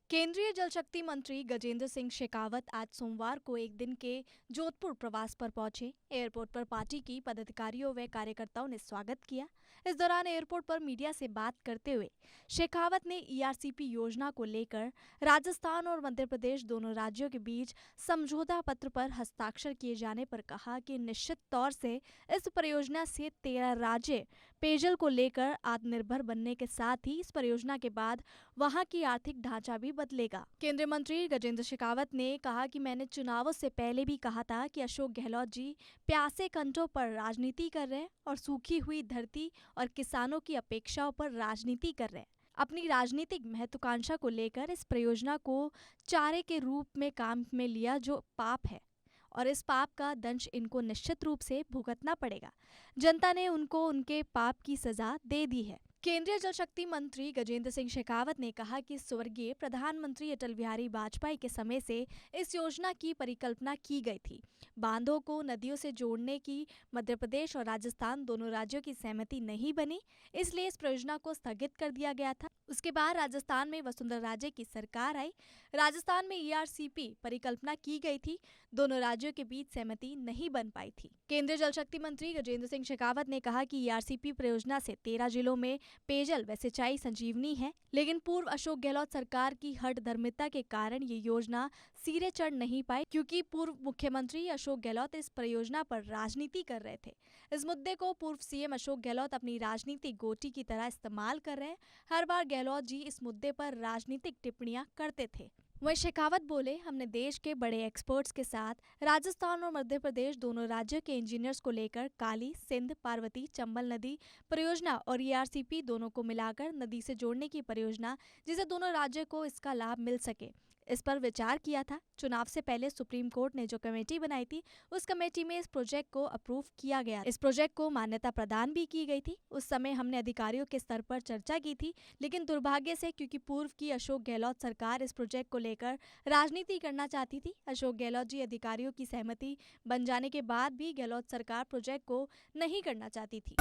केंद्रीय जल शक्ति मंत्री गजेंद्र सिंह शेखावत आज सोमवार को एक दिन के जोधपुर प्रवास पर पहुंचे। एयरपोर्ट पर पार्टी की पदाधिकारियों व कार्यकर्ताओं ने स्वागत किया। इस दौरान एयरपोर्ट पर मीडिया से बात करते हुए शेखावत ने ईआरसीपी योजना को लेकर राजस्थान और मध्य प्रदेश दोनों राज्यों के बीच समझौता पत्र पर हस्ताक्षर किए जाने पर कहा कि निश्चित तौर से इस परियोजना से 13 राज्य पेयजल को लेकर आत्मनिर्भर बनने के साथ ही इस परियोजना के बाद वहां की आर्थिक ढांचा भी बदलेगा। केंद्रीय मंत्री गजेंद्र शेखावत ने कहा कि मैंने चुनावों से पहले भी कहा था कि अशोक गहलोत जी प्यासे कंठों पर राजनीति कर रहे हैं और सूखी हुई धरती और किसानों की अपेक्षाओं पर राजनीति कर रहे हैं। अपनी राजनीतिक महत्वाकांक्षा को लेकर इस परियोजना को चारे के रूप में काम में लिया जो पाप है और इस पाप का दंश इनको निश्चित रूप से भुगतना पड़ेगा। जनता ने उनको उनके पाप की सजा दे दी है। केंद्रीय जल शक्ति मंत्री गजेंद्र सिंह शेखावत ने कहा कि स्वर्गीय प्रधानमंत्री अटल बिहारी वाजपेयी के समय से इस योजना की परिकल्पना की गई थी। बांधों को नदियों से जोड़ने की मध्य प्रदेश और राजस्थान दोनों राज्यों की सहमति नहीं बनी, इसलिए इस परियोजना को स्थगित कर दिया गया था। उसके बाद राजस्थान में वसुंधरा राजे की सरकार आई। राजस्थान में ईआरसीपी परिकल्पना की गई थी, दोनों राज्यों के बीच सहमति नहीं बन पाई थी। केंद्रीय जल शक्ति मंत्री गजेंद्र सिंह शेखावत ने कहा कि ईआरसीपी परियोजना से 13 जिलों में पेयजल व सिंचाई संजीवनी है, लेकिन पूर्व अशोक गहलोत सरकार की हठ धर्मिता के कारण ये योजना सिरे चढ़ नहीं पाई, क्योंकि पूर्व मुख्यमंत्री अशोक गहलोत इस परियोजना पर राजनीति कर रहे थे। इस मुद्दे को पूर्व सीएम अशोक गहलोत अपनी राजनीतिक गोटी की तरह इस्तेमाल कर रहे हैं। हर बार गहलोत जी इस मुद्दे पर राजनीतिक टिप्पणियां करते थे। वहीं शेखावत बोले, हमने देश के बड़े एक्सपर्ट्स के साथ राजस्थान और मध्य प्रदेश दोनों राज्यों के इंजीनियर्स को लेकर काली, सिंध, पार्वती, चंबल नदी परियोजना और ईआरसीपी दोनों को मिलाकर नदी से जोड़ने की परियोजना, जिसे दोनों राज्यों को इसका लाभ मिल सके, इस पर विचार किया था। चुनाव से पहले सुप्रीम कोर्ट ने जो कमेटी बनाई थी, उस कमेटी में इस प्रोजेक्ट को अप्रूव किया गया। इस प्रोजेक्ट को मान्यता प्रदान भी की गई थी। उस समय हमने अधिकारियों के स्तर पर चर्चा की थी, लेकिन दुर्भाग्य से क्योंकि पूर्व की अशोक गहलोत सरकार इस प्रोजेक्ट को लेकर राजनीति करना चाहती थी, अशोक गहलोत जी अधिकारियों की सहमति बन जाने के बाद भी गहलोत सरकार प्रोजेक्ट को नहीं करना चाहती थी।